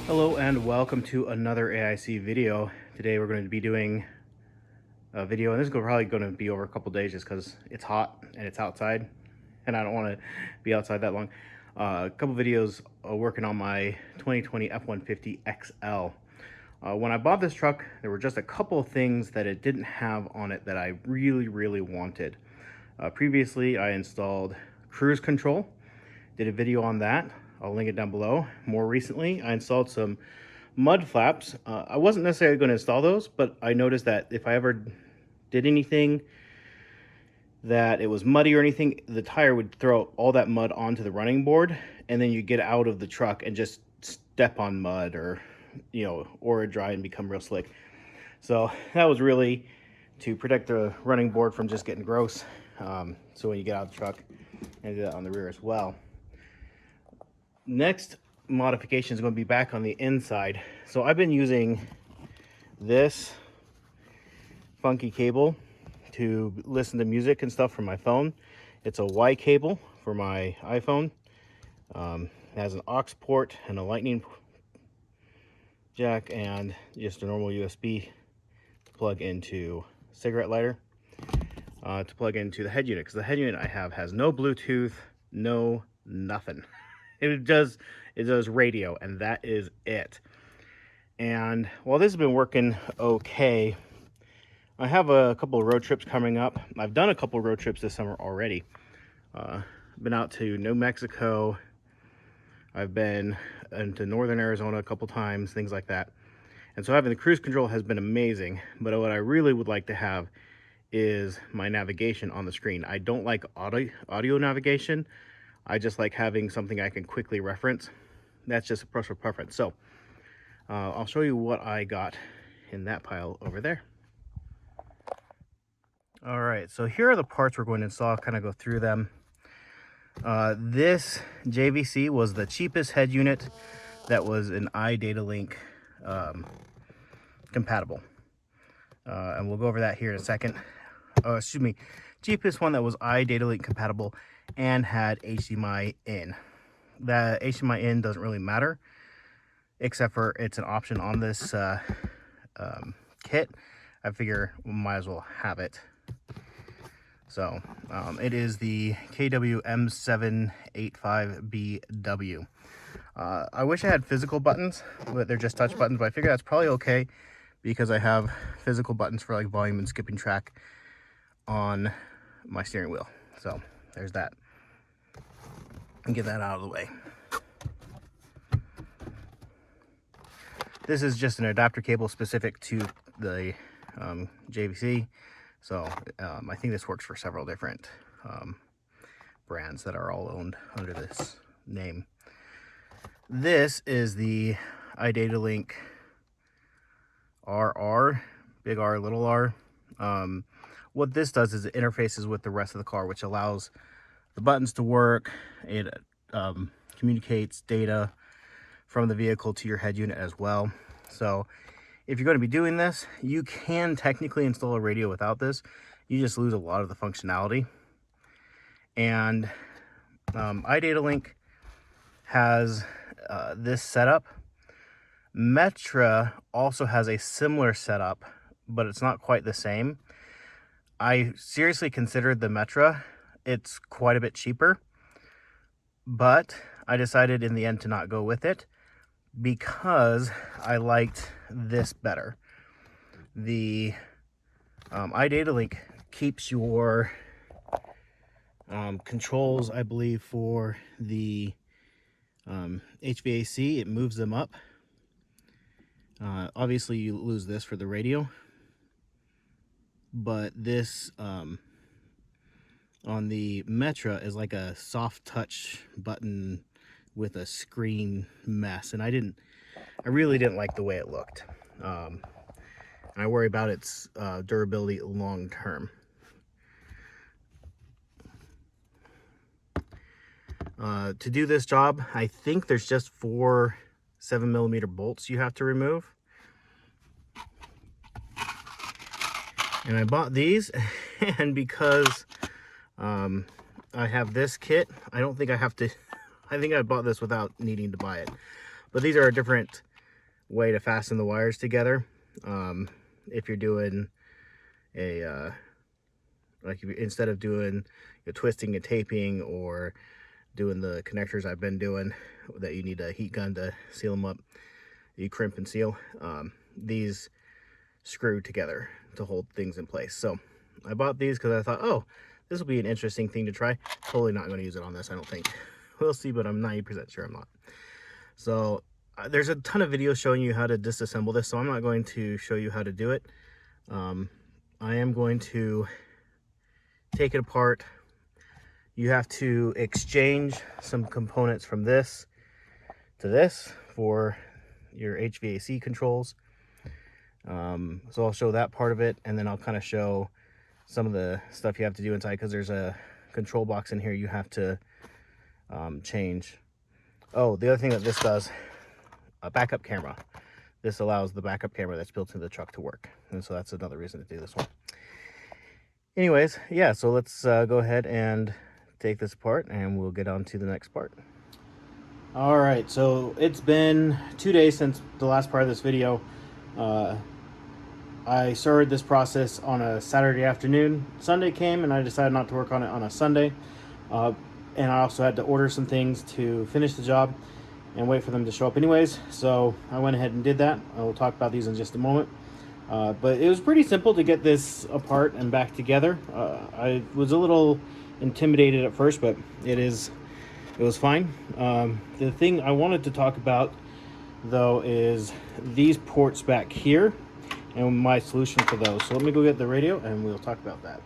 Hello and welcome to another AIC video. Today we're going to be doing a video, and this is probably going to be over a couple days just because it's hot and it's outside and I don't want to be outside that long. A couple videos working on my 2020 F-150 XL. When I bought this truck, there were just a couple of things that it didn't have on it that I really wanted. Previously I installed cruise control, did a video on that. I'll link it down below. More recently, I installed some mud flaps. I wasn't necessarily going to install those, but I noticed that if I ever did anything that it was muddy or anything, the tire would throw all that mud onto the running board, and then you get out of the truck and just step on mud or dry and become real slick. So that was really to protect the running board from just getting gross. So when you get out of the truck, and do that on the rear as well. Next modification is going to be back on the inside. So I've been using this funky cable to listen to music and stuff from my phone. It's a Y cable for my iPhone. It has an aux port and a lightning jack and just a normal USB to plug into cigarette lighter, to plug into the head unit, because the head unit I have has no Bluetooth, no nothing. It does radio, and that is it. And while this has been working okay, I have a couple of road trips coming up. I've done a couple of road trips this summer already. Been out to New Mexico. I've been into northern Arizona a couple times, things like that. And so having the cruise control has been amazing. But what I really would like to have is my navigation on the screen. I don't like audio navigation. I just like having something I can quickly reference. That's just a personal preference. So I'll show you what I got in that pile over there. All right, so here are the parts we're going to install. I'll kind of go through them. This JVC was the cheapest head unit that was an iDatalink compatible. And we'll go over that here in a second. Cheapest one that was iDatalink compatible and had HDMI in. The HDMI in doesn't really matter, except for it's an option on this kit. I figure we might as well have it. So it is the KW-M785BW. I wish I had physical buttons, but they're just touch buttons, but I figure that's probably okay because I have physical buttons for like volume and skipping track on my steering wheel. So there's that. And get that out of the way. This is just an adapter cable specific to the JVC. So I think this works for several different brands that are all owned under this name. This is the iDatalink RR, big R, little r. What this does is it interfaces with the rest of the car, which allows the buttons to work. It communicates data from the vehicle to your head unit as well. So if you're going to be doing this, you can technically install a radio without this. You just lose a lot of the functionality. And iDatalink has this setup. Metra also has a similar setup, but it's not quite the same. I seriously considered the Metra. It's quite a bit cheaper, but I decided in the end to not go with it because I liked this better. The iDatalink keeps your controls, I believe, for the HVAC. It moves them up. Obviously, you lose this for the radio, but this on the Metra is like a soft touch button with a screen mess, and I really didn't like the way it looked. And I worry about its durability long term. To do this job, I think there's just 4 7mm bolts you have to remove. And I bought these, and because I have this kit, I don't think I have to, I think I bought this without needing to buy it. But these are a different way to fasten the wires together. If you're doing a like instead of doing twisting and taping or doing the connectors I've been doing that you need a heat gun to seal them up, you crimp and seal, these screw together to hold things in place. So I bought these because I thought, oh, this will be an interesting thing to try. Totally not going to use it on this, I don't think. We'll see, but I'm 90% sure I'm not. So there's a ton of videos showing you how to disassemble this, so I'm not going to show you how to do it. I am going to take it apart. You have to exchange some components from this to this for your HVAC controls. So I'll show that part of it, and then I'll kind of show some of the stuff you have to do inside, because there's a control box in here you have to change. Oh, the other thing that this does, a backup camera. This allows the backup camera that's built into the truck to work, and so that's another reason to do this one. Anyways, yeah, so let's go ahead and take this apart, and we'll get on to the next part. All right, so it's been 2 days since the last part of this video. I started this process on a Saturday afternoon. Sunday came and I decided not to work on it on a Sunday. And I also had to order some things to finish the job and wait for them to show up anyways. So I went ahead and did that. I will talk about these in just a moment. But it was pretty simple to get this apart and back together. I was a little intimidated at first, but it was fine. The thing I wanted to talk about though is these ports back here and my solution for those. So let me go get the radio and we'll talk about that.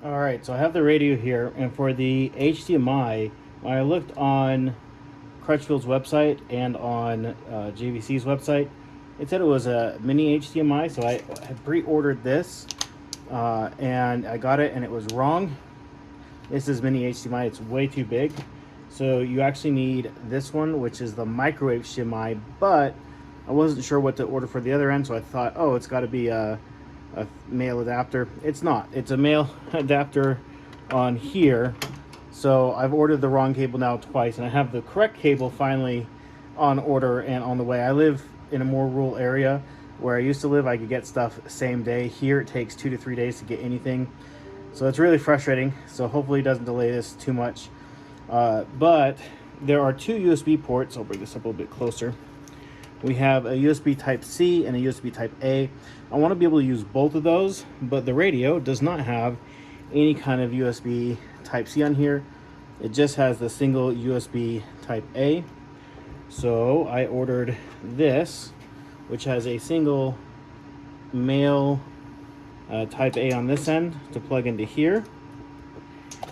All right, so I have the radio here, and for the HDMI, when I looked on Crutchfield's website and on JVC's website, it said it was a mini HDMI, so I had pre-ordered this and I got it and it was wrong. This is mini HDMI, it's way too big. So you actually need this one, which is the micro HDMI, but I wasn't sure what to order for the other end, so I thought, oh, it's got to be a male adapter. It's not. It's a male adapter on here. So I've ordered the wrong cable now twice, and I have the correct cable finally on order and on the way. I live in a more rural area. Where I used to live, I could get stuff same day. Here it takes 2 to 3 days to get anything. So it's really frustrating. So hopefully it doesn't delay this too much. But there are 2 USB ports. I'll bring this up a little bit closer. We have a USB type C and a USB type A. I want to be able to use both of those, but the radio does not have any kind of USB type C on here. It just has the single USB type A. So I ordered this, which has a single male type A on this end to plug into here.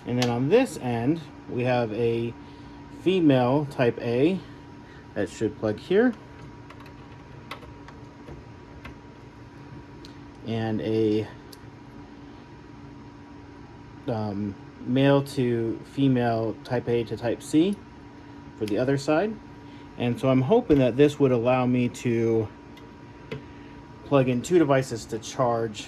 And then on this end, we have a female type A that should plug here. And a male to female type A to type C for the other side. And so I'm hoping that this would allow me to plug in 2 devices to charge.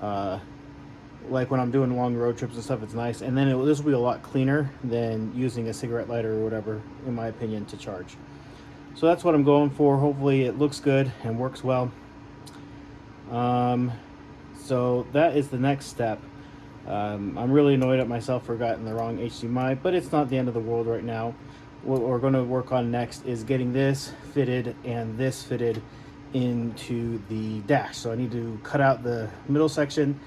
Like when I'm doing long road trips and stuff, it's nice. And then this will be a lot cleaner than using a cigarette lighter or whatever, in my opinion, to charge. So that's what I'm going for. Hopefully it looks good and works well. So that is the next step. I'm really annoyed at myself for getting the wrong HDMI, but it's not the end of the world right now. What we're going to work on next is getting this fitted and this fitted into the dash. So I need to cut out the middle section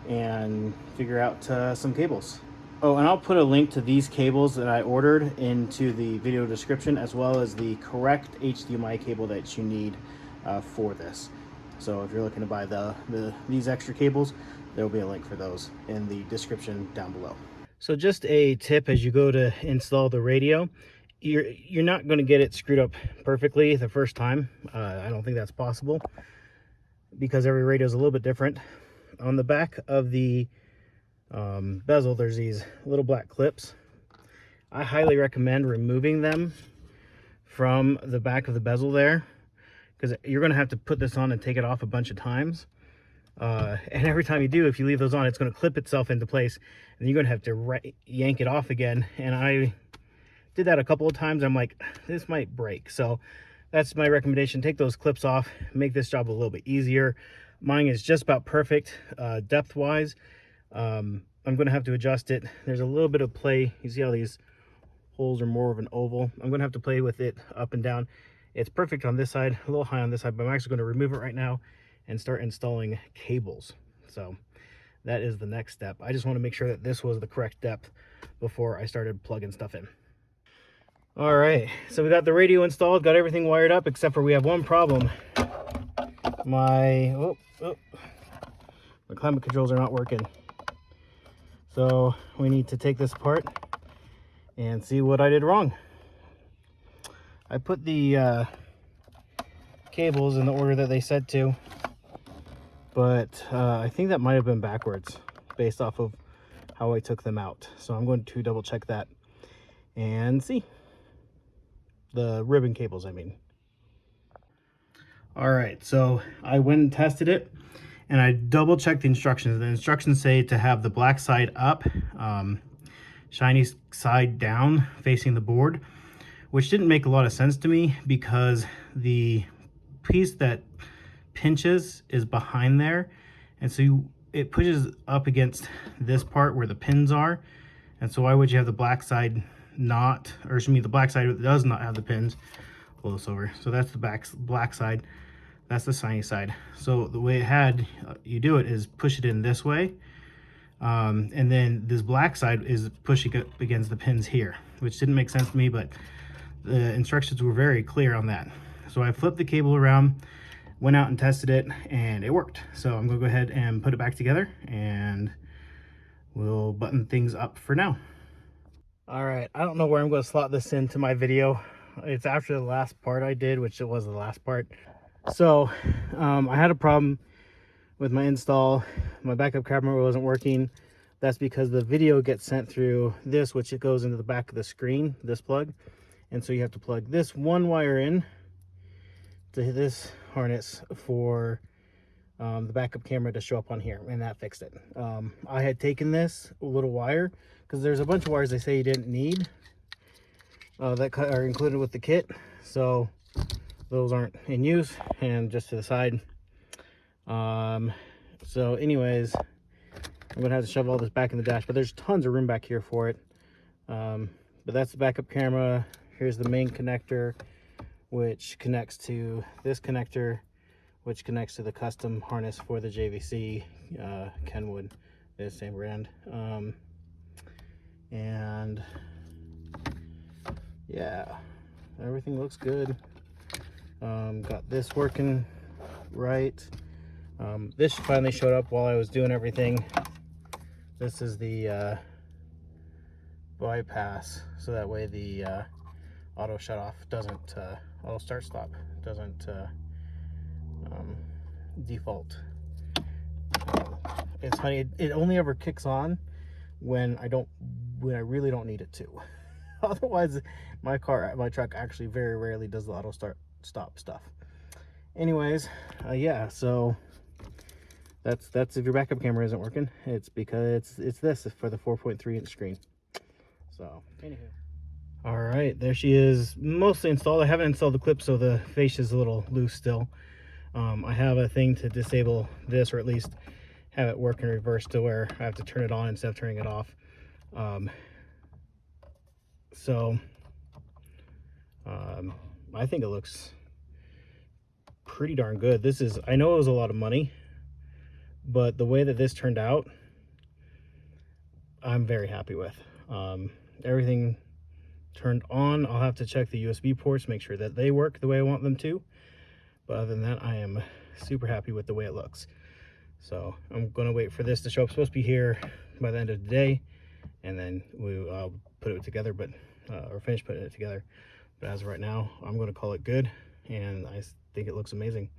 and figure out some cables. Oh, and I'll put a link to these cables that I ordered into the video description, as well as the correct HDMI cable that you need for this. So if you're looking to buy these extra cables, there will be a link for those in the description down below. So just a tip as you go to install the radio, you're not going to get it screwed up perfectly the first time. I don't think that's possible because every radio is a little bit different. On the back of the bezel, there's these little black clips. I highly recommend removing them from the back of the bezel there, because you're going to have to put this on and take it off a bunch of times. And every time you do, if you leave those on, it's going to clip itself into place, and you're going to have to yank it off again. And I did that a couple of times. I'm like, this might break. So that's my recommendation. Take those clips off, make this job a little bit easier. Mine is just about perfect depth wise. I'm going to have to adjust it. There's a little bit of play. You see how these holes are more of an oval. I'm going to have to play with it up and down. It's perfect on this side, a little high on this side, but I'm actually going to remove it right now and start installing cables. So that is the next step. I just want to make sure that this was the correct depth before I started plugging stuff in. All right, so we got the radio installed, got everything wired up, except for we have one problem. My climate controls are not working. So we need to take this apart and see what I did wrong. I put the cables in the order that they said to, but I think that might have been backwards based off of how I took them out. So I'm going to double check that and see. The ribbon cables, I mean. All right, so I went and tested it, and I double checked the instructions. The instructions say to have the black side up, shiny side down, facing the board, which didn't make a lot of sense to me because the piece that pinches is behind there, and so it pushes up against this part where the pins are, and so why would you have the black side not, or excuse me, the black side does not have the pins. Pull this over. So that's the black side, that's the shiny side. So the way it had you do it is push it in this way, and then this black side is pushing up against the pins here, which didn't make sense to me, but the instructions were very clear on that. So I flipped the cable around, went out and tested it, and it worked. So I'm gonna go ahead and put it back together, and we'll button things up for now. All right, I don't know where I'm going to slot this into my video. It's after the last part I did, which it was the last part. So I had a problem with my install. My backup camera wasn't working. That's because the video gets sent through this, which it goes into the back of the screen, this plug. And so you have to plug this one wire in to this harness for the backup camera to show up on here, and that fixed it. I had taken this little wire, because there's a bunch of wires they say you didn't need that are included with the kit, so those aren't in use, and just to the side. So anyways, I'm gonna have to shove all this back in the dash, but there's tons of room back here for it. But that's the backup camera. Here's the main connector, which connects to this connector, which connects to the custom harness for the JVC Kenwood, the same brand. And yeah, everything looks good. Got this working right. This finally showed up while I was doing everything. This is the bypass, so that way the auto shut off doesn't, auto start stop doesn't default. It's funny, it only ever kicks on when I really don't need it to. Otherwise, my truck actually very rarely does the auto stop stuff. Anyways, yeah, so that's if your backup camera isn't working, it's because it's this for the 4.3-inch screen. So anywho, all right, there she is, mostly installed. I haven't installed the clip, so the fascia is a little loose still. I have a thing to disable this, or at least have it work in reverse to where I have to turn it on instead of turning it off. I think it looks pretty darn good. I know it was a lot of money, but the way that this turned out, I'm very happy with. Everything turned on. I'll have to check the USB ports, make sure that they work the way I want them to. But other than that, I am super happy with the way it looks. So I'm going to wait for this to show up. It's supposed to be here by the end of the day, and then I'll put it together, or finish putting it together. But as of right now, I'm going to call it good, and I think it looks amazing.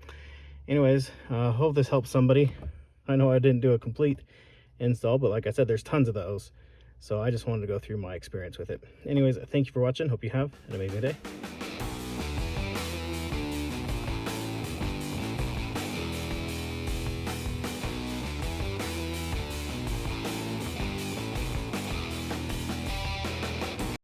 Anyways, hope this helps somebody. I know I didn't do a complete install, but like I said, there's tons of those. So I just wanted to go through my experience with it. Anyways, thank you for watching. Hope you have an amazing day.